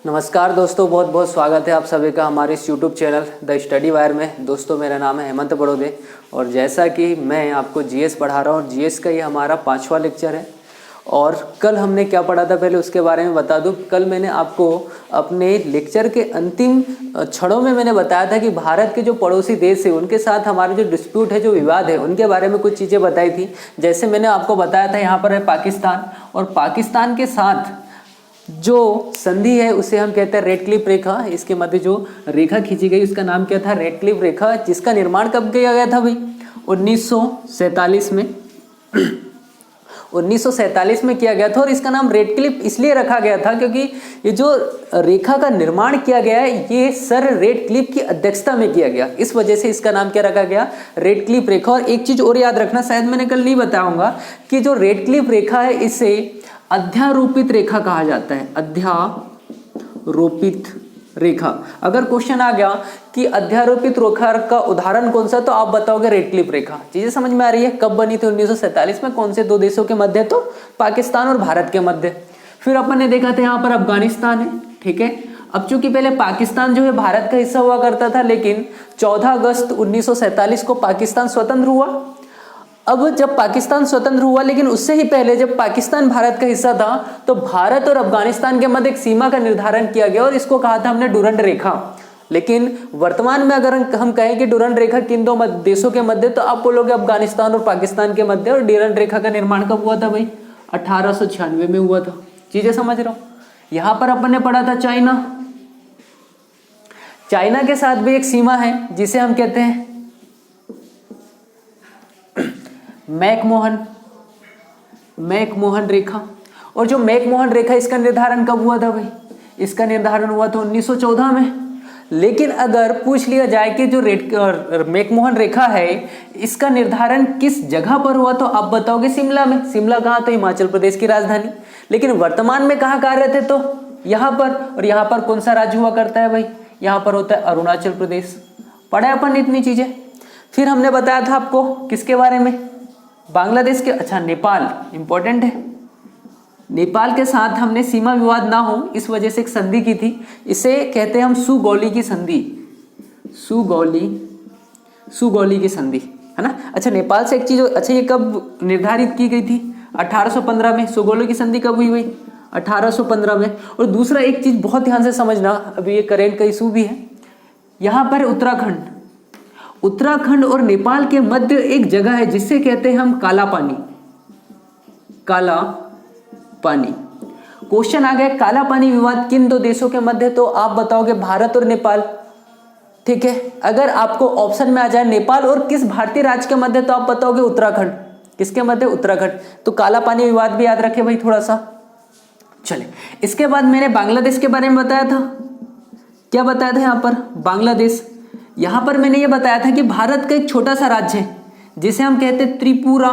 नमस्कार दोस्तों, बहुत बहुत स्वागत है आप सभी का हमारे इस YouTube channel the study wire में। दोस्तों मेरा नाम है हेमंत बड़ोदे और जैसा कि मैं आपको जीएस पढ़ा रहा हूँ, जीएस का ये हमारा 5वां लेक्चर है। और कल हमने क्या पढ़ा था पहले उसके बारे में बता दूँ। कल मैंने आपको अपने लेक्चर के अंतिम क्षणों में मैंने बताया था कि भारत के जो पड़ोसी देश है उनके साथ हमारा जो डिस्प्यूट है, जो विवाद है, उनके बारे में कुछ चीज़ें बताई थी। जैसे मैंने आपको बताया था यहाँ पर है पाकिस्तान, और पाकिस्तान के साथ जो संधि है उसे हम कहते हैं रेड क्लिफ रेखा। इसके मध्य जो रेखा खींची गई उसका नाम क्या था? रेड क्लिफ रेखा, जिसका निर्माण कब किया गया था भाई? 1947 में 1947 में किया गया था। और इसका नाम रेड क्लिफ इसलिए रखा गया था क्योंकि ये जो रेखा का निर्माण किया गया है ये सर रेड क्लिफ की अध्यक्षता में किया गया, इस वजह से इसका नाम क्या रखा गया? रेड क्लिफ रेखा। और एक चीज और याद रखना, शायद मैंने कल नहीं बताऊंगा कि जो रेड क्लिफ रेखा है इसे अध्यारोपित रेखा कहा जाता है। अध्यारोपित रेखा। अगर क्वेश्चन आ गया कि अध्यारोपित रेखा का उदाहरण कौन सा, तो आप बताओगे रेड क्लिफ रेखा। चीजें समझ में आ रही है? कब बनी थी? 1947 में। कौन से दो देशों के मध्य? तो पाकिस्तान और भारत के मध्य। फिर अपन ने देखा था यहाँ पर अफगानिस्तान है, ठीक है। अब चूंकि पहले पाकिस्तान जो है भारत का हिस्सा हुआ करता था, लेकिन 14 अगस्त 1947 को पाकिस्तान स्वतंत्र हुआ। अब जब पाकिस्तान स्वतंत्र हुआ, लेकिन उससे ही पहले जब पाकिस्तान भारत का हिस्सा था तो भारत और अफगानिस्तान के मध्य एक सीमा का निर्धारण किया गया और इसको कहा था हमने डुरंड रेखा। लेकिन वर्तमान में अगर हम कहें कि डुरंड रेखा किन दो देशों के मध्य, तो आप बोलोगे अफगानिस्तान और पाकिस्तान के मध्य। और डुरंड रेखा का निर्माण कब हुआ था भाई? 1896 में हुआ था। चीजें समझ रहे हो? यहां पर अपन ने पढ़ा था चाइना। चाइना के साथ भी एक सीमा है जिसे हम कहते हैं मैकमोहन रेखा। और जो मैकमोहन रेखा, इसका निर्धारण कब हुआ था भाई? इसका निर्धारण हुआ था 1914 में। लेकिन अगर पूछ लिया जाए कि जो मैकमोहन रेखा है इसका निर्धारण किस जगह पर हुआ, तो आप बताओगे शिमला में। शिमला कहाँ? तो हिमाचल प्रदेश की राजधानी। लेकिन वर्तमान में कहाँ कार्य थे? तो यहाँ पर। और यहाँ पर कौन सा राज्य हुआ करता है भाई? यहाँ पर होता है अरुणाचल प्रदेश। पढ़ा है अपन इतनी चीजें। फिर हमने बताया था आपको किसके बारे में? बांग्लादेश के। अच्छा, नेपाल इंपॉर्टेंट है। नेपाल के साथ हमने सीमा विवाद ना हो इस वजह से एक संधि की थी, इसे कहते हैं हम सुगौली की संधि। सुगौली की संधि, है ना। अच्छा, नेपाल से एक चीज, अच्छा ये कब निर्धारित की गई थी? 1815 में। सुगौली की संधि कब हुई भाई? 1815 में। और दूसरा एक चीज बहुत ध्यान से समझना, अभी ये करेंट का इशू भी है। यहाँ पर उत्तराखंड और नेपाल के मध्य एक जगह है जिसे कहते हैं हम काला पानी। क्वेश्चन आ गया काला पानी विवाद किन दो देशों के मध्य, तो आप बताओगे भारत और नेपाल, ठीक है। अगर आपको ऑप्शन में आ जाए नेपाल और किस भारतीय राज्य के मध्य, तो आप बताओगे उत्तराखंड। किसके मध्य? उत्तराखंड। तो काला पानी विवाद भी याद रखे भाई थोड़ा सा। चले, इसके बाद मैंने बांग्लादेश के बारे में बताया था। क्या बताया था यहाँ पर? बांग्लादेश। यहां पर मैंने ये बताया था कि भारत का एक छोटा सा राज्य है जिसे हम कहते हैं त्रिपुरा।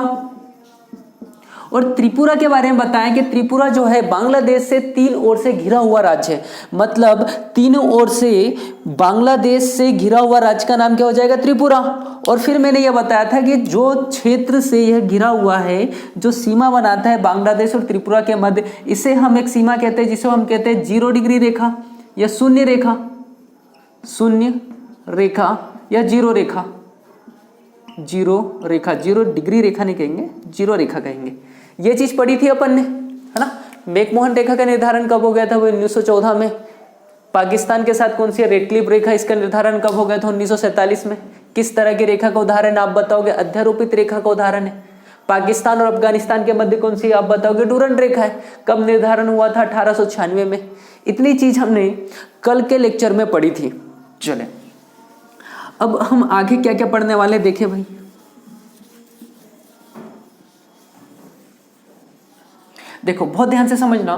और त्रिपुरा के बारे में बताया कि त्रिपुरा जो है बांग्लादेश से 3 ओर से घिरा हुआ राज्य है। मतलब तीनों ओर से बांग्लादेश से घिरा हुआ राज्य का नाम क्या हो जाएगा? त्रिपुरा। और फिर मैंने ये बताया था कि जो क्षेत्र से यह घिरा हुआ है, जो सीमा बनाता है बांग्लादेश और त्रिपुरा के मध्य, इसे हम एक सीमा कहते हैं जिसे हम कहते हैं 0 डिग्री रेखा या शून्य रेखा या जीरो रेखा। 0 डिग्री रेखा नहीं कहेंगे, 0 रेखा कहेंगे। ये चीज पढ़ी थी अपन ने, है ना। मैकमोहन रेखा का निर्धारण कब हो गया था? वो 1914 में। पाकिस्तान के साथ कौन सी रेड क्लिफ रेखा, इसका निर्धारण कब हो गया था? 1947 में। किस तरह की रेखा का उदाहरण आप बताओगे? अध्यारोपित रेखा का उदाहरण है। पाकिस्तान और अफगानिस्तान के मध्य कौन सी आप बताओगे? डुरंड रेखा है। कब निर्धारण हुआ था? 1896 में। इतनी चीज हमने कल के लेक्चर में पढ़ी थी। चले, अब हम आगे क्या क्या पढ़ने वाले देखें भाई। देखो बहुत ध्यान से समझना।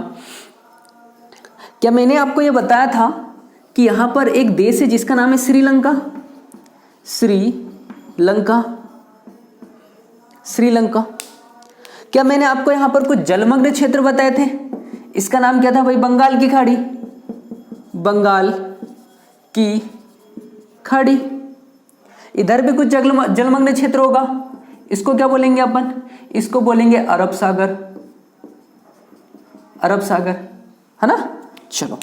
क्या मैंने आपको यह बताया था कि यहां पर एक देश है जिसका नाम है श्रीलंका। श्रीलंका। क्या मैंने आपको यहां पर कुछ जलमग्न क्षेत्र बताए थे? इसका नाम क्या था भाई? बंगाल की खाड़ी। इधर भी कुछ जलमग्न क्षेत्र होगा, इसको क्या बोलेंगे अपन? इसको बोलेंगे अरब सागर, है ना। चलो,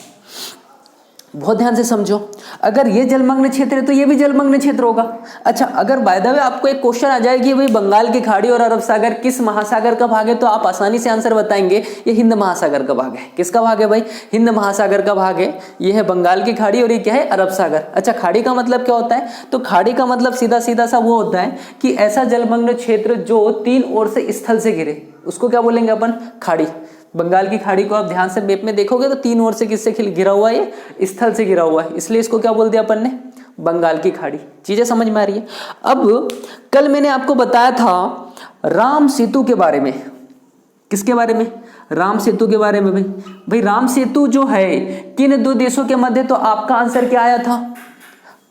बहुत ध्यान से समझो, अगर ये जलमग्न क्षेत्र है तो ये भी जलमग्न क्षेत्र होगा। अच्छा, अगर बाय द वे आपको एक क्वेश्चन आ जाए कि भाई बंगाल की खाड़ी और अरब सागर किस महासागर का भाग है, तो आप आसानी से आंसर बताएंगे ये हिंद महासागर का भाग है। किसका भाग है भाई? हिंद महासागर का भाग है। ये है बंगाल की खाड़ी और ये क्या है? अरब सागर। अच्छा, खाड़ी का मतलब क्या होता है? तो खाड़ी का मतलब सीधा सीधा सा वो होता है कि ऐसा जलमग्न क्षेत्र जो तीन ओर से स्थल से घिरे, उसको क्या बोलेंगे अपन? खाड़ी। बंगाल की खाड़ी को आप ध्यान से मैप में देखोगे तो तीन ओर से किससे घिरा हुआ है? ये स्थल से घिरा हुआ है, इसलिए इसको क्या बोल दिया अपन ने? बंगाल की खाड़ी। चीजें समझ में आ रही है? अब कल मैंने आपको बताया था राम सेतु के बारे में। किसके बारे में? राम सेतु के बारे में। भाई राम सेतु जो है किन दो देशों के मध्य? तो आपका आंसर क्या आया था?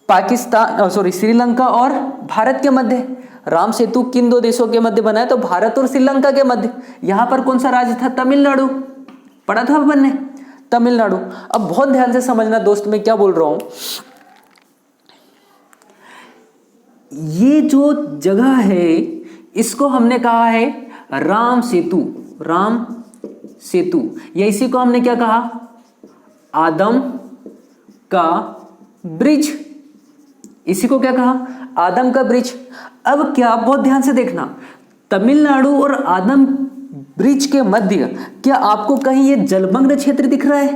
पाकिस्तान, सॉरी, श्रीलंका और भारत के मध्य। राम सेतु किन दो देशों के मध्य बना है? तो भारत और श्रीलंका के मध्य। यहां पर कौन सा राज्य था? तमिलनाडु। पढ़ा था अपन ने, तमिलनाडु। अब बहुत ध्यान से समझना दोस्त, मैं क्या बोल रहा हूं। ये जो जगह है इसको हमने कहा है राम सेतु। राम सेतु, या इसी को हमने क्या कहा? आदम का ब्रिज। इसी को क्या कहा? आदम का ब्रिज। अब क्या, बहुत ध्यान से देखना, तमिलनाडु और आदम ब्रिज के मध्य क्या आपको कहीं ये जलमग्न क्षेत्र दिख रहा है?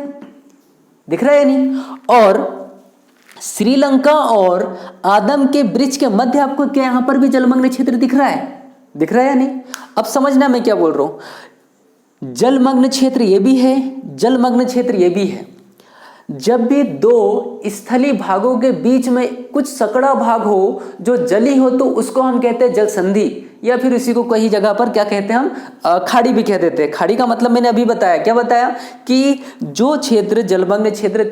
दिख रहा है या नहीं? और श्रीलंका और आदम के ब्रिज के मध्य आपको क्या यहां पर भी जलमग्न क्षेत्र दिख रहा है? दिख रहा है या नहीं? अब समझना मैं क्या बोल रहा हूं। जलमग्न क्षेत्र ये भी है, जलमग्न क्षेत्र ये भी है। जब भी दो स्थलीय भागों के बीच में कुछ सकड़ा भाग हो जो जली हो तो उसको हम कहते हैं जल संधि, या फिर इसी को कई जगह पर क्या कहते हैं हम? खाड़ी भी कह देते हैं। खाड़ी का मतलब मैंने अभी बताया, क्या बताया? कि जो क्षेत्र जलमग्न क्षेत्र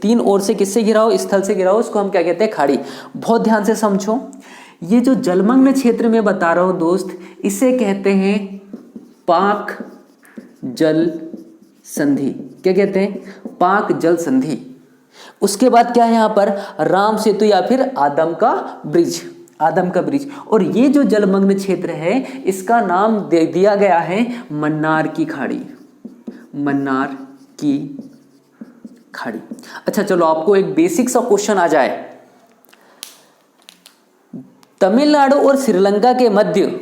तीन ओर से किससे घिरा हो? स्थल से घिरा हो, उसको हम क्या कहते हैं? खाड़ी। बहुत ध्यान से समझो, ये जो जलमग्न क्षेत्र में बता रहा हूं दोस्त, इसे कहते हैं पाक जल संधि। क्या कहते हैं? पाक जल संधि। उसके बाद क्या है यहां पर? राम सेतु या फिर आदम का ब्रिज। आदम का ब्रिज। और ये जो जलमग्न क्षेत्र है इसका नाम दे दिया गया है मन्नार की खाड़ी। मन्नार की खाड़ी। अच्छा चलो, आपको एक बेसिक सा क्वेश्चन आ जाए, तमिलनाडु और श्रीलंका के मध्य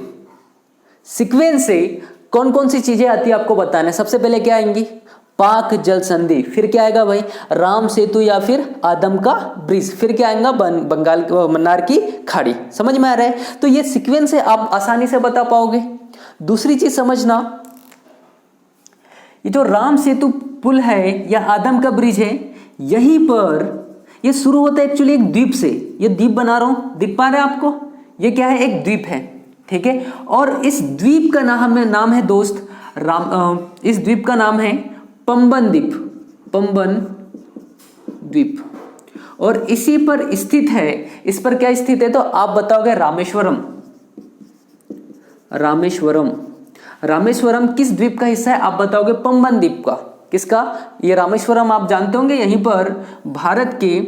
सीक्वेंस से कौन कौन सी चीजें आती है आपको बताना है। सबसे पहले क्या आएंगी? पाक जल संधि। फिर क्या आएगा भाई? राम सेतु या फिर आदम का ब्रिज। फिर क्या आएगा? बंगाल मन्नार की खाड़ी। समझ में आ रहा है? तो ये सीक्वेंस है, आप आसानी से बता पाओगे। दूसरी चीज समझना, ये जो राम सेतु पुल है या आदम का ब्रिज है, यहीं पर ये शुरू होता है एक्चुअली एक द्वीप से। ये द्वीप बना रहा हूं, दिख पा रहे हैं आपको? ये क्या है? एक द्वीप है, ठीक है। और इस द्वीप का नाम है दोस्त इस द्वीप का नाम है पंबन द्वीप। पंबन द्वीप। और इसी पर स्थित है, इस पर क्या स्थित है? तो आप बताओगे रामेश्वरम। रामेश्वरम। रामेश्वरम किस द्वीप का हिस्सा है? आप बताओगे पंबन द्वीप का। किसका? ये रामेश्वरम आप जानते होंगे, यहीं पर भारत के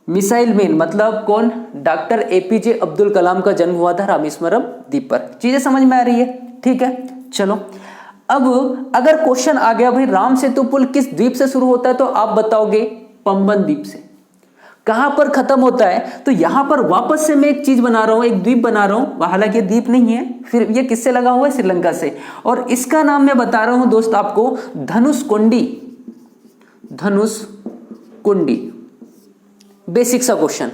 मिसाइल मैन मतलब कौन? डॉक्टर एपीजे अब्दुल कलाम का जन्म हुआ था रामेश्वरम द्वीप पर। चीजें समझ में आ रही है? ठीक है, चलो। अब अगर क्वेश्चन आ गया भाई राम सेतु पुल किस द्वीप से शुरू होता है, तो आप बताओगे पंबन द्वीप से। कहां पर खत्म होता है? तो यहां पर वापस से मैं एक चीज बना रहा हूं, एक द्वीप बना रहा हूं। हालांकि द्वीप नहीं है, फिर ये किससे लगा हुआ है? श्रीलंका से। और इसका नाम मैं बता रहा हूं दोस्त आपको धनुषकोडी। धनुषकोडी। बेसिक सा क्वेश्चन,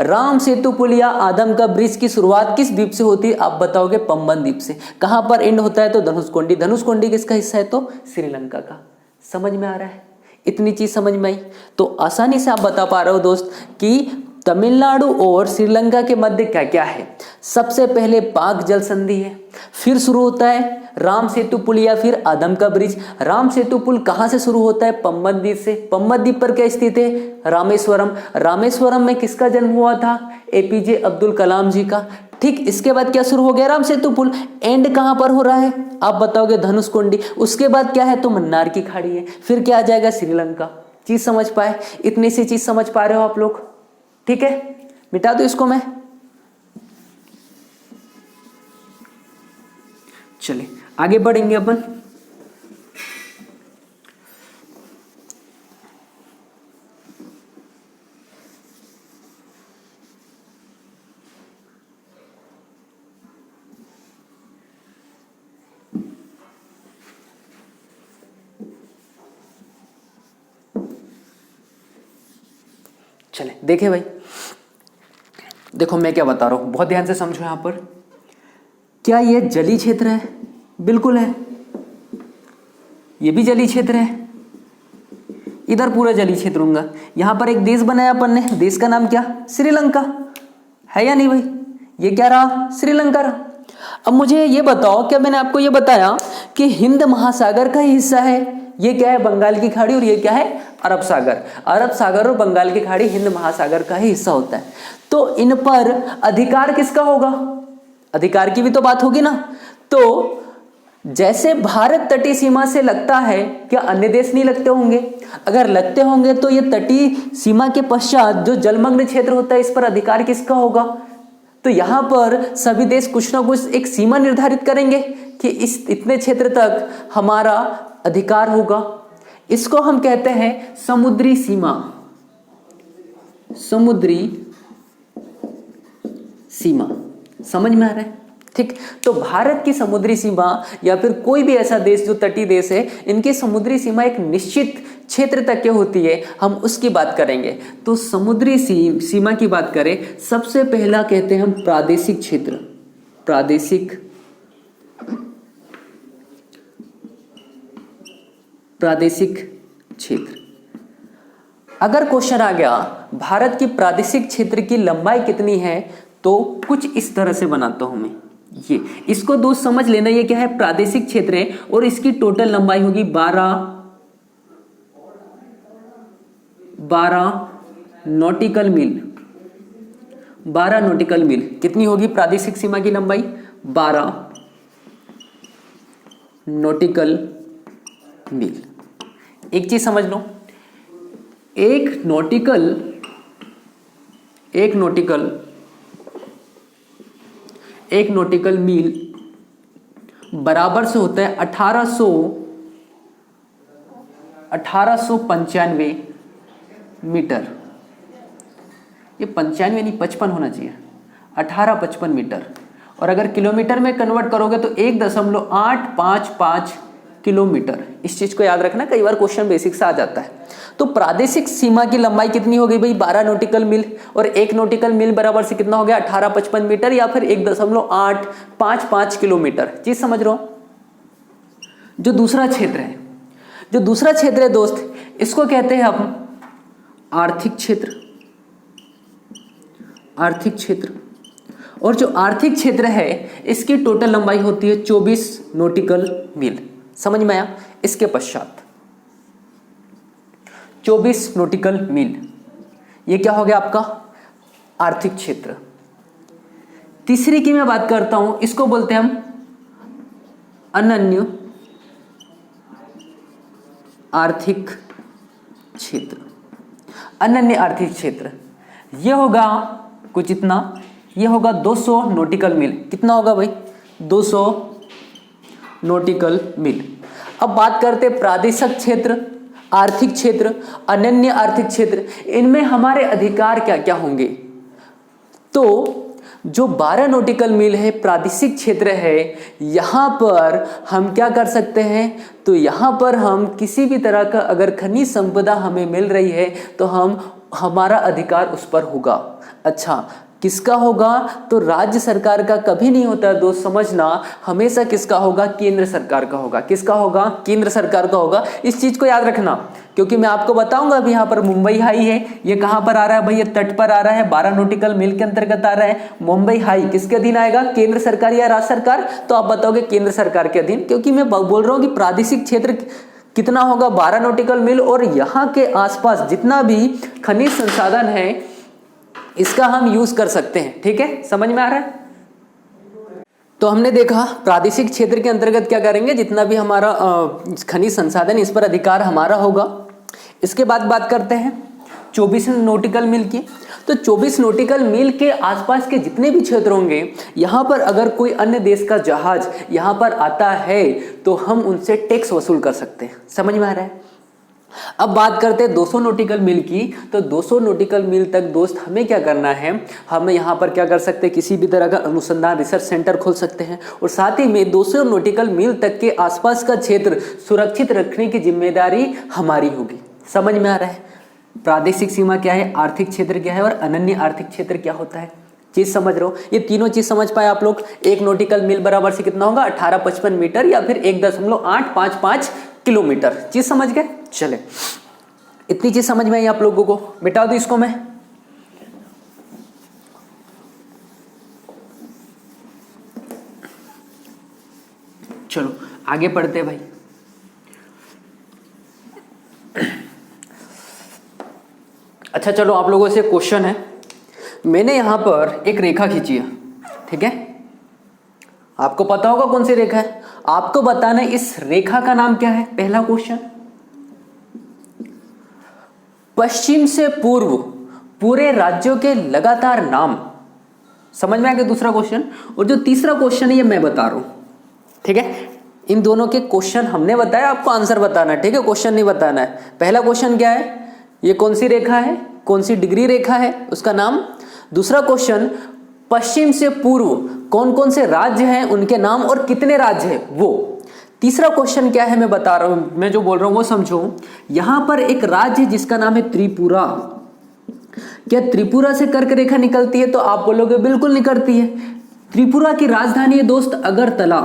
राम सेतु पुल या आदम का ब्रिज की शुरुआत किस द्वीप से होती है? आप बताओगे पंबन द्वीप से। कहां पर एंड होता है? तो धनुषकोडी। धनुषकोडी किसका हिस्सा है? तो श्रीलंका का। समझ में आ रहा है? इतनी चीज समझ में आई तो आसानी से आप बता पा रहे हो दोस्त कि तमिलनाडु और श्रीलंका के मध्य क्या क्या है। सबसे पहले पाक जल संधि है, फिर शुरू होता है राम सेतु पुल या फिर आदम का ब्रिज। राम सेतु पुल कहां से शुरू होता है? पंबन द्वीप से। पंबन द्वीप पर क्या स्थित है? रामेश्वरम। रामेश्वरम में किसका जन्म हुआ था? एपीजे अब्दुल कलाम जी का। ठीक, इसके बाद क्या शुरू हो गया? राम सेतु पुल। एंड कहां पर हो रहा है? आप बताओगे धनुषकोडी। उसके बाद क्या है? तो मन्नार की खाड़ी है। फिर क्या आ जाएगा? श्रीलंका। चीज समझ पाए? इतनी सी चीज समझ पा रहे हो आप लोग? ठीक है, मिटा दो इसको मैं। चलिए आगे बढ़ेंगे अपन। चले देखे भाई, देखो मैं क्या बता रहा हूं, बहुत ध्यान से समझो। यहां पर क्या ये जलीय क्षेत्र है? बिल्कुल है। ये भी जलीय क्षेत्र है, इधर पूरा जलीय क्षेत्र होगा। यहां पर एक देश बनाया अपन ने, देश का नाम क्या? श्रीलंका, है या नहीं भाई? ये क्या रहा? श्रीलंका रहा। अब मुझे ये बताओ, क्या मैंने आपको ये बताया कि हिंद महासागर का ही हिस्सा है? ये क्या है? बंगाल की खाड़ी, और ये क्या है? अरब सागर। अरब सागर और बंगाल की खाड़ी हिंद महासागर का ही हिस्सा होता है। तो इन पर अधिकार किसका होगा? अधिकार की भी तो बात होगी ना। तो जैसे भारत तटीय सीमा से लगता है, क्या अन्य देश नहीं लगते होंगे? अगर लगते होंगे तो ये तटीय सीमा के पश्चात जो जलमग्न क्षेत्र होता है, इस पर अधिकार किसका होगा? तो यहां पर सभी देश कुछ ना कुछ एक सीमा निर्धारित करेंगे कि इस इतने क्षेत्र तक हमारा अधिकार होगा। इसको हम कहते हैं समुद्री सीमा। समुद्री सीमा, समझ में आ रहा है? ठीक। तो भारत की समुद्री सीमा या फिर कोई भी ऐसा देश जो तटीय देश है, इनकी समुद्री सीमा एक निश्चित क्षेत्र तक की होती है, हम उसकी बात करेंगे। तो समुद्री सीमा की बात करें, सबसे पहला कहते हैं हम प्रादेशिक क्षेत्र। प्रादेशिक क्षेत्र। अगर क्वेश्चन आ गया भारत की प्रादेशिक क्षेत्र की लंबाई कितनी है, तो कुछ इस तरह से बनाता हूं मैं। ये इसको दोस्त समझ लेना, ये क्या है? प्रादेशिक क्षेत्र है और इसकी टोटल लंबाई होगी 12 नॉटिकल मील। 12 नॉटिकल मील कितनी होगी प्रादेशिक सीमा की लंबाई? 12 नॉटिकल मील। एक चीज समझ लो, एक नॉटिकल मील बराबर से होता है 1895 मीटर। ये 95 नहीं 55 होना चाहिए, 1855 मीटर। और अगर किलोमीटर में कन्वर्ट करोगे तो 1.855 किलोमीटर। इस चीज को याद रखना, कई बार क्वेश्चन बेसिक से आ जाता है। तो प्रादेशिक सीमा की लंबाई कितनी हो गई भाई? 12 नॉटिकल मील, और 1 नॉटिकल मील बराबर से कितना हो गया? 1855 मीटर या फिर 1.855 किलोमीटर। चीज समझ रहे हो? जो दूसरा क्षेत्र है दोस्त, इसको कहते हैं हम आर्थिक क्षेत्र। और जो आर्थिक क्षेत्र है, इसकी टोटल लंबाई होती है 24 नॉटिकल मील। समझ में आया? इसके पश्चात 24 नॉटिकल मील, ये क्या हो गया आपका? आर्थिक क्षेत्र। तीसरी की मैं बात करता हूं, इसको बोलते हैं हम अनन्य आर्थिक क्षेत्र। अनन्य आर्थिक क्षेत्र ये होगा कुछ इतना, ये होगा 200 नॉटिकल मील। कितना होगा भाई? 200 नॉटिकल मील। अब बात करते प्रादेशिक क्षेत्र, आर्थिक क्षेत्र, अनन्य आर्थिक क्षेत्र, इनमें हमारे अधिकार क्या क्या होंगे? तो जो 12 नॉटिकल मील है प्रादेशिक क्षेत्र है, यहां पर हम क्या कर सकते हैं? तो यहां पर हम किसी भी तरह का अगर खनिज संपदा हमें मिल रही है तो हमारा अधिकार उस पर होगा। अच्छा, किसका होगा? तो राज्य सरकार का कभी नहीं होता दोस्त, समझना। हमेशा किसका होगा? केंद्र सरकार का होगा। किसका होगा? केंद्र सरकार का होगा। इस चीज को याद रखना, क्योंकि मैं आपको बताऊंगा अभी यहाँ पर मुंबई हाई है, ये कहां पर आ रहा है भाई? ये तट पर आ रहा है, 12 नॉटिकल मील के अंतर्गत आ रहा है। मुंबई हाई किसके अधीन आएगा? केंद्र सरकार या राज्य सरकार? तो आप बताओगे केंद्र सरकार के अधीन, क्योंकि मैं बोल रहा हूँ कि प्रादेशिक क्षेत्र कितना होगा? 12 नॉटिकल मील। और यहाँ के आसपास जितना भी खनिज संसाधन है, इसका हम यूज कर सकते हैं। ठीक है, समझ में आ रहा है? तो हमने देखा प्रादेशिक क्षेत्र के अंतर्गत क्या करेंगे? जितना भी हमारा खनिज संसाधन, इस पर अधिकार हमारा होगा। इसके बाद बात करते हैं 24 नॉटिकल मील की। तो 24 नॉटिकल मील के आसपास के जितने भी क्षेत्र होंगे, यहाँ पर अगर कोई अन्य देश का जहाज यहाँ पर आता है तो हम उनसे टैक्स वसूल कर सकते हैं। समझ में आ रहा है? अब बात करते हैं 200 नॉटिकल मील की। तो 200 नॉटिकल मील तक दोस्त हमें क्या करना है? हमें यहाँ पर क्या कर सकते हैं? किसी भी तरह का अनुसंधान रिसर्च सेंटर खोल सकते हैं, और साथ ही में 200 नॉटिकल मील तक के आसपास का क्षेत्र सुरक्षित रखने की जिम्मेदारी हमारी होगी। समझ में आ रहा है? प्रादेशिक सीमा क्या है, आर्थिक क्षेत्र क्या है और अनन्य आर्थिक क्षेत्र क्या होता है। चीज समझ रहे हो, ये तीनों चीज समझ पाए आप लोग। एक नॉटिकल मील बराबर से कितना होगा, 1855 मीटर या फिर 1.855 किलोमीटर। चीज समझ गए। चले, इतनी चीज समझ में आई आप लोगों को, मिटा दो इसको मैं। चलो आगे पढ़ते भाई। अच्छा चलो, आप लोगों से क्वेश्चन है, मैंने यहां पर एक रेखा खींची है, ठीक है। आपको पता होगा कौन सी रेखा है, आपको बताना है इस रेखा का नाम क्या है। पहला क्वेश्चन, पश्चिम से पूर्व पूरे राज्यों के लगातार नाम। समझ में आ गया दूसरा क्वेश्चन। और जो तीसरा क्वेश्चन है ये मैं बता रहा हूं, ठीक है। इन दोनों के क्वेश्चन हमने बताया, आपको आंसर बताना है, ठीक है, क्वेश्चन नहीं बताना है। पहला क्वेश्चन क्या है, ये कौन सी रेखा है, कौन सी डिग्री रेखा है, उसका नाम। दूसरा क्वेश्चन, पश्चिम से पूर्व कौन कौन से राज्य हैं, उनके नाम और कितने राज्य हैं वो। तीसरा क्वेश्चन क्या है मैं बता रहा हूं, मैं जो बोल रहा हूं वो समझो। यहां पर एक राज्य जिसका नाम है त्रिपुरा। क्या त्रिपुरा से कर्क रेखा निकलती है, तो आप बोलोगे बिल्कुल निकलती है। त्रिपुरा की राजधानी है दोस्त अगरतला,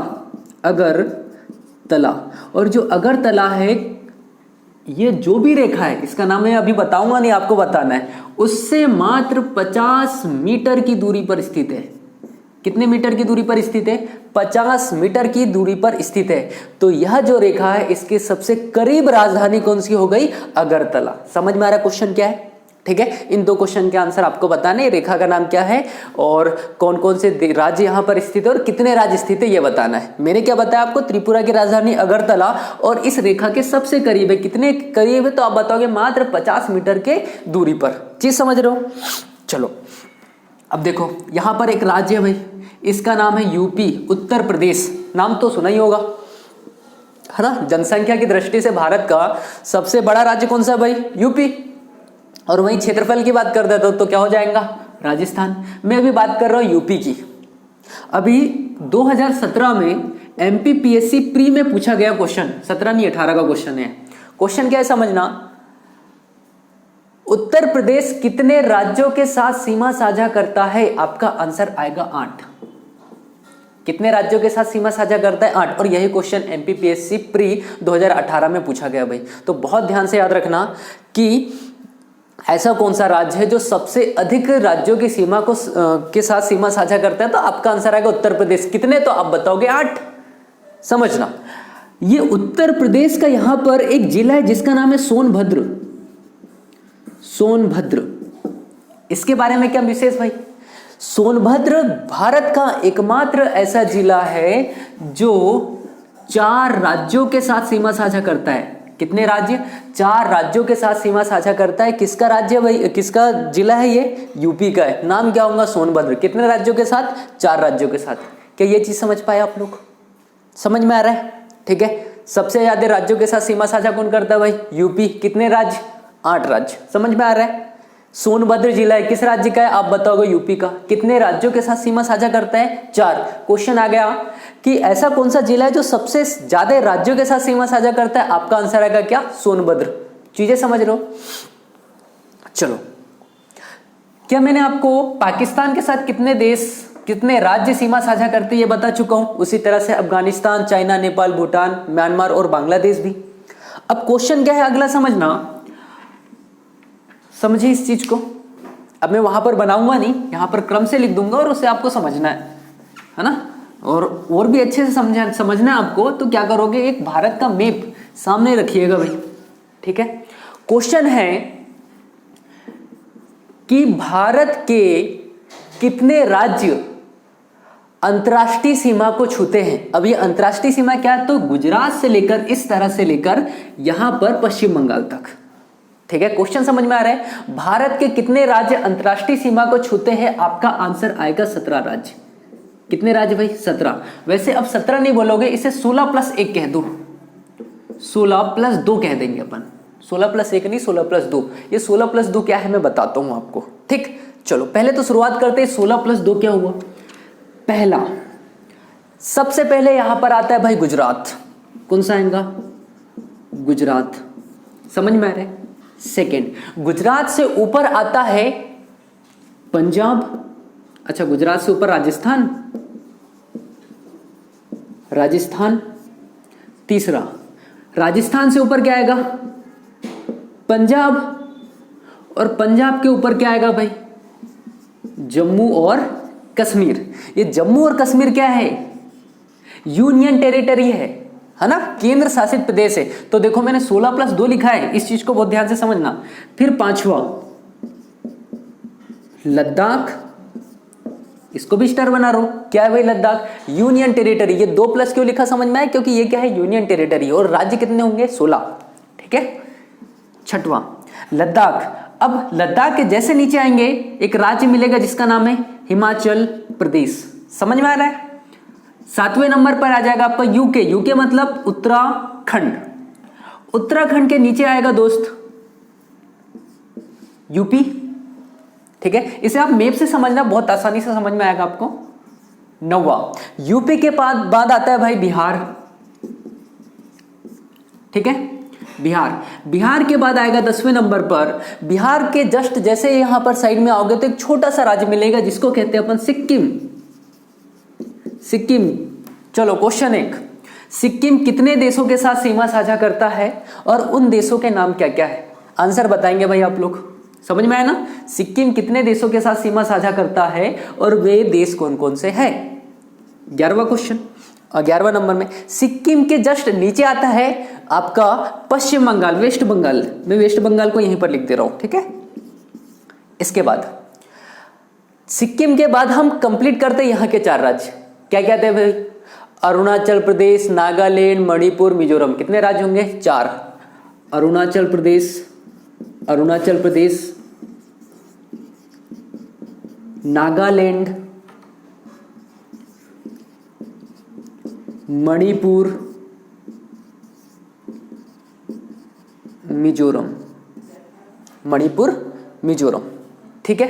अगरतला। और जो अगरतला है, ये जो भी रेखा है, इसका नाम मैं अभी बताऊंगा नहीं, आपको बताना है, उससे मात्र 50 मीटर की दूरी पर स्थित है। कितने मीटर की दूरी पर स्थित है, 50 मीटर की दूरी पर स्थित है। तो यह जो रेखा है, इसके सबसे करीब राजधानी कौन सी हो गई, अगरतला। समझ में आ रहा है क्वेश्चन क्या है, ठीक है। इन दो क्वेश्चन के आंसर आपको बताने, रेखा का नाम क्या है और कौन कौन से राज्य यहां पर स्थित है और कितने राज्य स्थित है ये बताना है। मैंने क्या बताया आपको, त्रिपुरा की राजधानी अगरतला और इस रेखा के सबसे करीब है। कितने करीब है, तो आप बताओगे मात्र 50 मीटर के दूरी पर। चीज समझ रहे हो। चलो अब देखो, यहां पर एक राज्य है भाई, इसका नाम है यूपी, उत्तर प्रदेश। नाम तो सुना ही होगा, है ना। जनसंख्या की दृष्टि से भारत का सबसे बड़ा राज्य कौन सा है भाई, यूपी। और वहीं क्षेत्रफल की बात कर देता तो क्या हो जाएगा, राजस्थान। मैं अभी बात कर रहा हूं यूपी की। अभी 2017 में एमपीपीएससी प्री में पूछा गया क्वेश्चन, 17 नहीं 18 का क्वेश्चन है। क्वेश्चन क्या है समझना, उत्तर प्रदेश कितने राज्यों के साथ सीमा साझा करता है, आपका आंसर आएगा 8। कितने राज्यों के साथ सीमा साझा करता है, 8। और यही क्वेश्चन एमपीपीएससी प्री 2018 में पूछा गया भाई। तो बहुत ध्यान से याद रखना कि ऐसा कौन सा राज्य है जो सबसे अधिक राज्यों की सीमा को के साथ सीमा साझा करता है, तो आपका आंसर आएगा उत्तर प्रदेश। कितने, तो आप बताओगे 8। समझना, ये उत्तर प्रदेश का यहां पर एक जिला है जिसका नाम है सोनभद्र। सोनभद्र, इसके बारे में क्या विशेष भाई, सोनभद्र भारत का एकमात्र ऐसा जिला है जो 4 राज्यों के साथ सीमा साझा करता है। कितने राज्य, 4 राज्यों के साथ सीमा साझा करता है। किसका राज्य भाई, किसका जिला है ये, यूपी का है। नाम क्या होगा, सोनभद्र। कितने राज्यों के साथ, 4 राज्यों के साथ। क्या ये चीज समझ पाए आप लोग, समझ में आ रहा है, ठीक है। सबसे ज्यादा राज्यों के साथ सीमा साझा कौन करता है भाई, यूपी। कितने राज्य, 8 राज्य। समझ में आ रहा है। सोनभद्र जिला है, किस राज्य का है, आप बताओगे यूपी का। कितने राज्यों के साथ सीमा साझा करता है, 4। क्वेश्चन आ गया कि ऐसा कौन सा जिला है जो सबसे ज्यादा राज्यों के साथ सीमा साझा करता है, आपका आंसर आएगा क्या, सोनभद्र। चीजें समझ लो। चलो, क्या मैंने आपको पाकिस्तान के साथ कितने देश, कितने राज्य सीमा साझा करते हैं ये बता चुका हूं। उसी तरह से अफगानिस्तान, चाइना, नेपाल, भूटान, म्यांमार और बांग्लादेश भी। अब क्वेश्चन क्या है अगला, समझना, समझिए इस चीज को। अब मैं वहां पर बनाऊंगा नहीं, यहां पर क्रम से लिख दूंगा और उसे आपको समझना है ना। और भी अच्छे से समझना है आपको। तो क्या करोगे, एक भारत का मैप सामने रखिएगा भाई, ठीक है। क्वेश्चन है कि भारत के कितने राज्य अंतर्राष्ट्रीय सीमा को छूते हैं। अब ये अंतर्राष्ट्रीय सीमा क्या है, तो गुजरात से लेकर इस तरह से लेकर यहां पर पश्चिम बंगाल तक, ठीक है। क्वेश्चन समझ में आ रहा है। भारत के कितने राज्य अंतर्राष्ट्रीय सीमा को छूते हैं, आपका आंसर आएगा 17 राज्य। कितने राज्य भाई, 17। वैसे अब 17 नहीं बोलोगे, इसे 16 + 1 कह दो, 16 + 2 कह देंगे अपन। 16 + 1 नहीं, 16 + 2। ये 16 + 2 क्या है मैं बताता हूं आपको, ठीक। चलो पहले तो शुरुआत करते हैं, 16 + 2 क्या हुआ। पहला, सबसे पहले यहां पर आता है भाई गुजरात। कौन सा आएगा, गुजरात। समझ में आ रहा है। सेकेंड। गुजरात से ऊपर आता है पंजाब, अच्छा गुजरात से ऊपर राजस्थान, राजस्थान। तीसरा, राजस्थान से ऊपर क्या आएगा? पंजाब, और पंजाब के ऊपर क्या आएगा भाई? जम्मू और कश्मीर। ये जम्मू और कश्मीर क्या है? यूनियन टेरिटरी है ना, केंद्र शासित प्रदेश है। तो देखो मैंने 16+2 लिखा है, इस चीज को बहुत ध्यान से समझना। फिर पांचवा लद्दाख, इसको भी स्टार बना रहा हूं, क्या है भाई? Ladakh union territory. ये 2+ क्यों लिखा समझ में आया? क्योंकि ये क्या है? यूनियन टेरिटरी, और राज्य कितने होंगे? 16। ठीक है। छठवां लद्दाख। अब लद्दाख के जैसे नीचे आएंगे एक राज्य मिलेगा जिसका नाम है हिमाचल प्रदेश। समझ में आ रहा है? 7वें नंबर पर आ जाएगा आपका यूके। यूके मतलब उत्तराखंड। उत्तराखंड के नीचे आएगा दोस्त यूपी। ठीक है, इसे आप मैप से समझना, बहुत आसानी से समझ में आएगा आपको। 9वां यूपी के बाद आता है भाई बिहार। ठीक है, बिहार। बिहार के बाद आएगा 10वें नंबर पर, बिहार के जस्ट जैसे यहां पर साइड में आओगे तो एक छोटा सा राज्य मिलेगा जिसको कहते हैं अपन सिक्किम। सिक्किम। चलो क्वेश्चन 1, सिक्किम कितने देशों के साथ सीमा साझा करता है और उन देशों के नाम क्या क्या है? आंसर बताएंगे भाई आप लोग। समझ में आया ना? सिक्किम कितने देशों के साथ सीमा साझा करता है और वे देश कौन कौन से हैं? 11वां क्वेश्चन, 11वां नंबर में सिक्किम के जस्ट नीचे आता है आपका पश्चिम बंगाल, वेस्ट बंगाल। मैं वेस्ट बंगाल को यहीं पर लिख दे रहा हूं। ठीक है, इसके बाद सिक्किम के बाद हम कंप्लीट करते हैं यहाँ के 4 राज्य। क्या कहते हैं भाई? अरुणाचल प्रदेश, नागालैंड, मणिपुर, मिजोरम। कितने राज्य होंगे? 4। अरुणाचल प्रदेश, अरुणाचल प्रदेश, नागालैंड, मणिपुर, मिजोरम। मणिपुर, मिजोरम। ठीक है।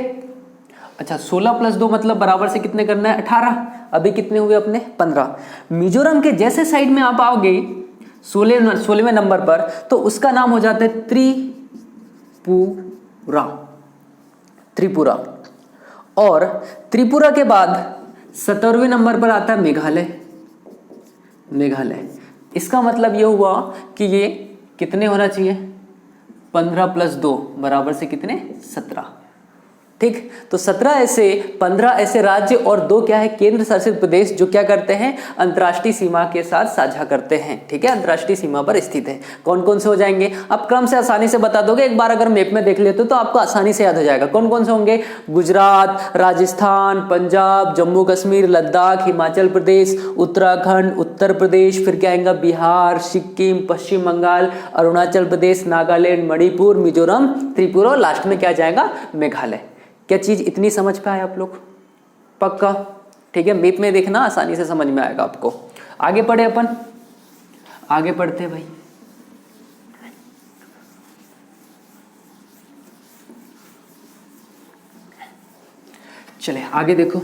अच्छा 16+2 मतलब बराबर से कितने करना है? 18। अभी कितने हुए अपने? 15। मिजोरम के जैसे साइड में आप आओगे 16वें नंबर पर, तो उसका नाम हो जाता है त्रिपुरा। त्रिपुरा। और त्रिपुरा के बाद 17वें नंबर पर आता है मेघालय। मेघालय। इसका मतलब यह हुआ कि ये कितने होना चाहिए? 15+2 बराबर से कितने? 17। ठीक, तो 15 ऐसे राज्य और 2 क्या है? केंद्र शासित प्रदेश, जो क्या करते हैं? अंतर्राष्ट्रीय सीमा के साथ साझा करते हैं। ठीक है, अंतर्राष्ट्रीय सीमा पर स्थित है। कौन कौन से हो जाएंगे? आप क्रम से आसानी से बता दोगे, एक बार अगर मैप में देख लेते हो तो आपको आसानी से याद हो जाएगा। कौन कौन से होंगे? गुजरात, राजस्थान, पंजाब, जम्मू कश्मीर, लद्दाख, हिमाचल प्रदेश, उत्तराखंड, उत्तर प्रदेश, फिर क्या आएगा? बिहार, सिक्किम, पश्चिम बंगाल, अरुणाचल प्रदेश, नागालैंड, मणिपुर, मिजोरम, त्रिपुरा, और लास्ट में क्या जाएगा? मेघालय। क्या चीज इतनी समझ पाए आप लोग? पक्का? ठीक है, मैप में देखना, आसानी से समझ में आएगा आपको। आगे पढ़े अपन, आगे पढ़ते भाई। चले आगे देखो।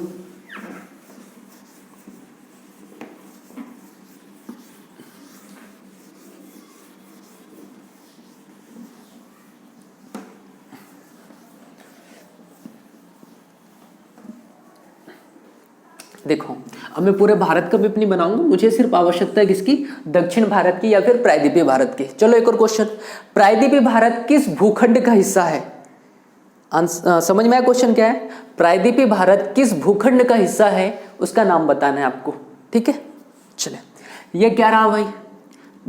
देखो अब मैं पूरे भारत का मैप नहीं बनाऊंगा, मुझे सिर्फ आवश्यकता है किसकी? दक्षिण भारत की या फिर प्रायद्वीपीय भारत की। चलो एक और क्वेश्चन, प्रायद्वीपीय भारत किस भूखंड का हिस्सा है? समझ में आया क्वेश्चन क्या है? प्रायद्वीपीय भारत किस भूखंड का हिस्सा है, उसका नाम बताना है आपको। ठीक है, चले ये क्या रहा भाई?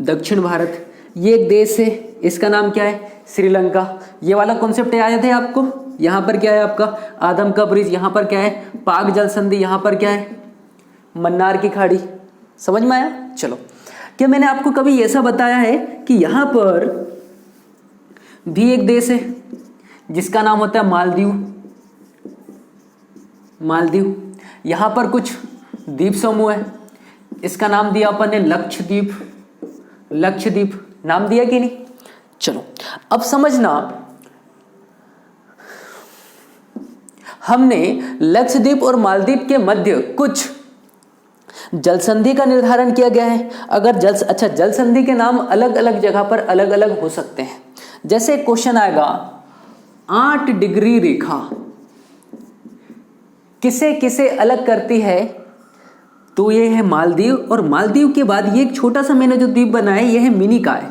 दक्षिण भारत। ये एक देश है, इसका नाम क्या है? श्रीलंका। ये वाला कॉन्सेप्ट याद है आपको? यहाँ पर क्या है आपका? आदम का ब्रिज। यहाँ पर क्या है? पाक जल संधि। यहाँ पर क्या है? मन्नार की खाड़ी। समझ में आया? चलो, क्या मैंने आपको कभी ऐसा बताया है कि यहाँ पर भी एक देश है जिसका नाम होता है मालदीव? मालदीव। यहाँ पर कुछ द्वीप समूह है, इसका नाम दिया अपन ने लक्षद्वीप। लक्षद्वीप नाम दिया कि नहीं? चलो अब समझना, हमने लक्षद्वीप और मालदीव के मध्य कुछ जल संधि का निर्धारण किया गया है। अगर जल संधि के नाम अलग अलग जगह पर अलग अलग हो सकते हैं, जैसे क्वेश्चन आएगा 8 डिग्री रेखा किसे किसे अलग करती है, तो ये है मालदीव, और मालदीव के बाद ये एक छोटा सा मैंने जो द्वीप बनाया ये है मिनिकॉय।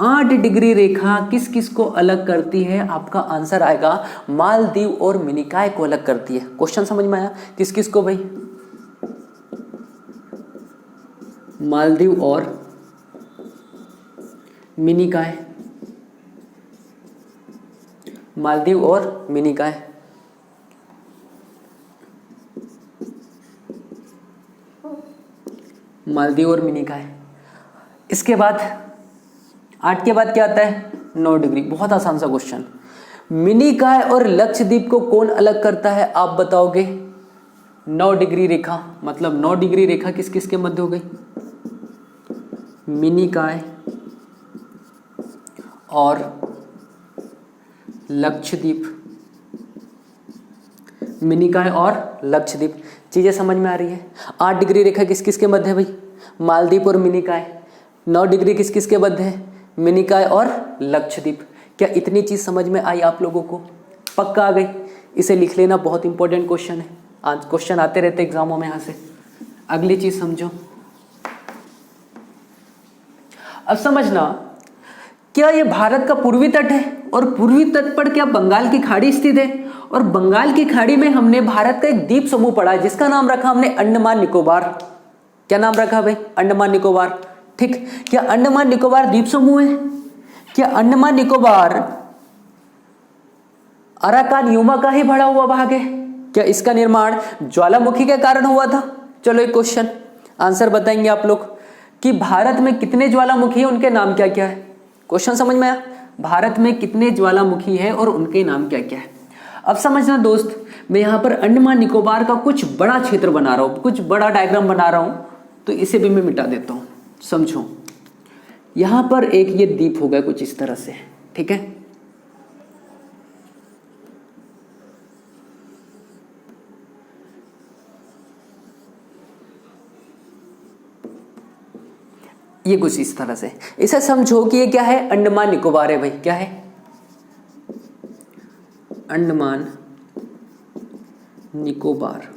8 डिग्री रेखा किस किस को अलग करती है, आपका आंसर आएगा मालदीव और मिनिकॉय को अलग करती है। क्वेश्चन समझ में आया? किस किस को भाई? मालदीव और मिनिकॉय, मालदीव और मिनिकॉय। मालदीव और मिनिकॉय। इसके बाद 8 के बाद क्या आता है? 9 डिग्री। बहुत आसान सा क्वेश्चन। मिनिकॉय और लक्षद्वीप को कौन अलग करता है, आप बताओगे? 9 डिग्री रेखा, मतलब 9 डिग्री रेखा किस किस के मध्य हो गई? मिनिकॉय और लक्षद्वीप। मिनिकॉय और लक्षद्वीप। चीजें समझ में आ रही है? 8 डिग्री रेखा किस किस के मध्य है भाई? मालदीव और मिनिकॉय। 9 डिग्री किस किस के मध्य है? मिनिकॉय और लक्षद्वीप। क्या इतनी चीज समझ में आई आप लोगों को? पक्का आ गई? इसे लिख लेना, बहुत इंपॉर्टेंट क्वेश्चन है। आज क्वेश्चन आते रहते एग्जामों में यहां से। अगली चीज समझो। अब समझना, क्या ये भारत का पूर्वी तट है, और पूर्वी तट पर क्या बंगाल की खाड़ी स्थित है, और बंगाल की खाड़ी में हमने भारत का एक द्वीप समूह पढ़ा है जिसका नाम रखा हमने अंडमान निकोबार। क्या नाम रखा भाई? अंडमान निकोबार। ठीक, क्या अंडमान निकोबार द्वीप समूह है? क्या अंडमान निकोबार अराकान यूमा का ही भरा हुआ भाग है? क्या इसका निर्माण ज्वालामुखी के कारण हुआ था? चलो एक क्वेश्चन आंसर बताएंगे आप लोग कि भारत में कितने ज्वालामुखी है, उनके नाम क्या क्या है। क्वेश्चन समझ में आया? भारत में कितने ज्वालामुखी है और उनके नाम क्या क्या है। अब समझना दोस्त, मैं यहां पर अंडमान निकोबार का कुछ बड़ा क्षेत्र बना रहा हूं, कुछ बड़ा डायग्राम बना रहा हूं, तो इसे भी मैं मिटा देता हूं। समझो, यहां पर एक ये द्वीप होगा कुछ इस तरह से, ठीक है। ये कुछ इस तरह से, इसे समझो कि ये क्या है? अंडमान निकोबार है भाई। क्या है? अंडमान निकोबार।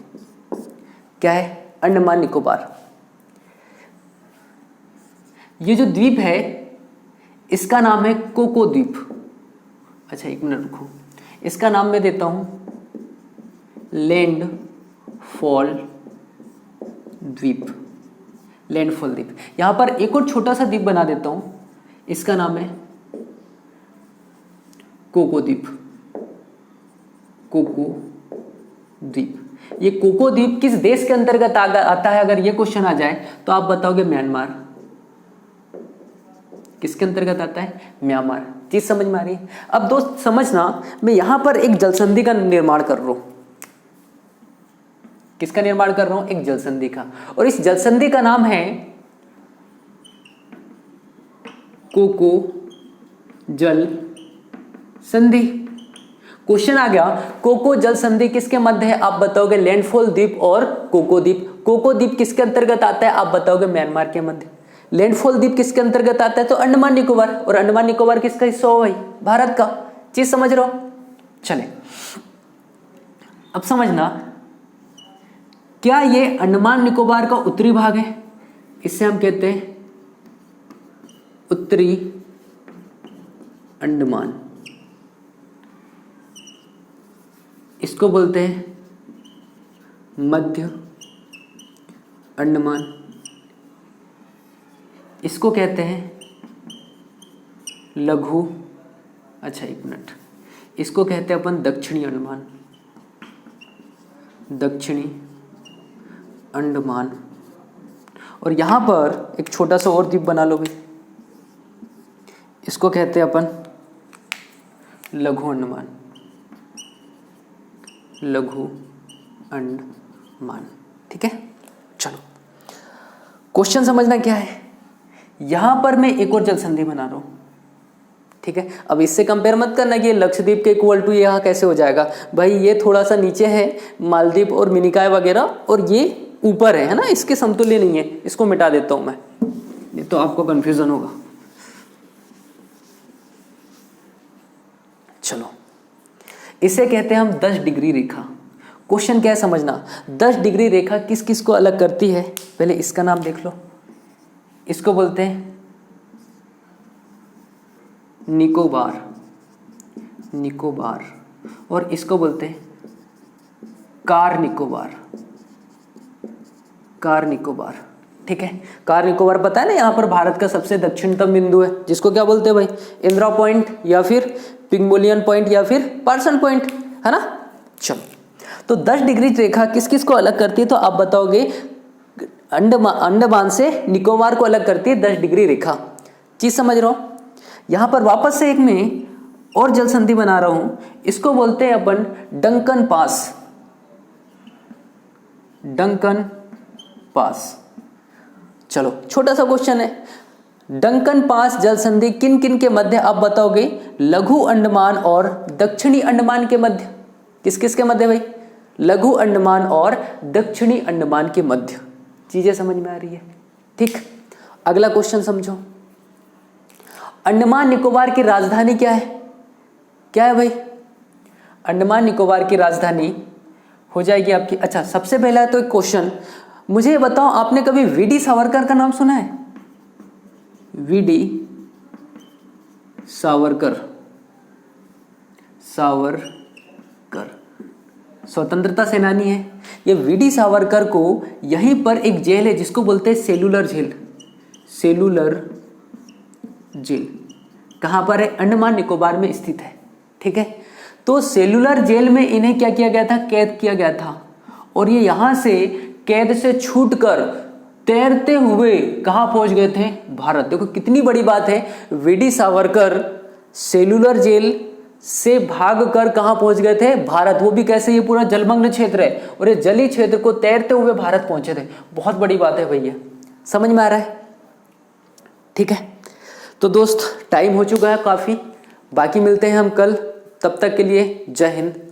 क्या है? अंडमान निकोबार। ये जो द्वीप है इसका नाम है कोको द्वीप। अच्छा एक मिनट रुको, इसका नाम मैं देता हूं लैंड फॉल द्वीप। लैंडफॉल द्वीप। यहां पर एक और छोटा सा द्वीप बना देता हूं, इसका नाम है कोको द्वीप। कोको द्वीप। ये कोको द्वीप किस देश के अंतर्गत आता है? अगर ये क्वेश्चन आ जाए तो आप बताओगे म्यांमार। किसके अंतर्गत आता है? म्यांमार। चीज समझ में आ रही है? अब दोस्त समझना, मैं यहां पर एक जलसंधि का निर्माण कर रहा हूं। किसका निर्माण कर रहा हूं? एक जलसंधि का। और इस जलसंधि का नाम है कोको जल संधि। क्वेश्चन आ गया, कोको जल संधि किसके मध्य है? आप बताओगे लैंडफॉल द्वीप और कोको द्वीप। कोको द्वीप किसके अंतर्गत आता है? आप बताओगे म्यांमार के मध्य। लैंडफॉल द्वीप किसके अंतर्गत आता है? तो अंडमान निकोबार। और अंडमान निकोबार किसका हिस्सा हो भाई? भारत का। चीज समझ रहे हो? चले अब समझना, क्या ये अंडमान निकोबार का उत्तरी भाग है? इसे हम कहते हैं उत्तरी अंडमान। इसको बोलते हैं मध्य अंडमान। इसको कहते हैं लघु, अच्छा एक मिनट, इसको कहते हैं अपन दक्षिणी अंडमान। दक्षिणी अंडमान। और यहां पर एक छोटा सा और द्वीप बना लो भाई, इसको कहते हैं अपन लघु अंडमान। लघु अंडमान। ठीक है, चलो क्वेश्चन समझना क्या है। यहां पर मैं एक और जल संधि बना रहा हूं, ठीक है। अब इससे कंपेयर मत करना कि ये लक्षद्वीप के इक्वल टू यहाँ कैसे हो जाएगा भाई। ये थोड़ा सा नीचे है मालदीव और मिनिकॉय वगैरह, और ये ऊपर है ना, इसके समतुल्य नहीं है। इसको मिटा देता हूं मैं, ये तो आपको कंफ्यूजन होगा। चलो, इसे कहते हैं हम 10 डिग्री रेखा। क्वेश्चन क्या है समझना, 10 डिग्री रेखा किस किस को अलग करती है? पहले इसका नाम देख लो, इसको बोलते हैं निकोबार, निकोबार, और इसको बोलते हैं कार निकोबार, कार निकोबार। ठीक है, कार निकोबार पता है ना, यहाँ पर भारत का सबसे दक्षिणतम बिंदु है, जिसको क्या बोलते हैं भाई, इंदिरा पॉइंट या फिर पिंगबोलियन पॉइंट या फिर पार्सन पॉइंट, है ना। चलो, तो 10 डिग्री रेखा किस किस को अलग करती है? तो आप बताओगे अंडमान से निकोबार को अलग करती है 10 डिग्री रेखा। चीज समझ रहे हो? यहां पर वापस से एक मैं और जल संधि बना रहा हूं, इसको बोलते हैं अपन डंकन पास, डंकन पास। चलो, छोटा सा क्वेश्चन है, डंकन पास जल संधि किन किन के मध्य आप बताओगे? लघु अंडमान और दक्षिणी अंडमान के मध्य। किस किस के मध्य भाई? लघु अंडमान और दक्षिणी अंडमान के मध्य। चीजें समझ में आ रही है? ठीक, अगला क्वेश्चन समझो, अंडमान निकोबार की राजधानी क्या है? क्या है भाई? अंडमान निकोबार की राजधानी हो जाएगी आपकी, अच्छा सबसे पहला तो एक क्वेश्चन मुझे ये बताओ, आपने कभी वीडी सावरकर का नाम सुना है? वीडी सावरकर, सावरकर स्वतंत्रता सेनानी है। ये वीडी सावरकर को यहीं पर एक जेल है जिसको बोलते हैं सेलुलर जेल, सेलुलर जेल। कहां पर है? अंडमान निकोबार में स्थित है। ठीक है, तो सेलुलर जेल में इन्हें क्या किया गया था? कैद किया गया था, और ये यहां से कैद से छूटकर तैरते हुए कहां पहुंच गए थे? भारत। देखो कितनी बड़ी बात है, वीडी सावरकर सेलुलर जेल से भागकर कहां पहुंच गए थे? भारत। वो भी कैसे? ये पूरा जलमग्न क्षेत्र है और ये जलीय क्षेत्र को तैरते हुए भारत पहुंचे थे। बहुत बड़ी बात है भैया, समझ में आ रहा है? ठीक है, तो दोस्त टाइम हो चुका है काफी, बाकी मिलते हैं हम कल, तब तक के लिए जय हिंद।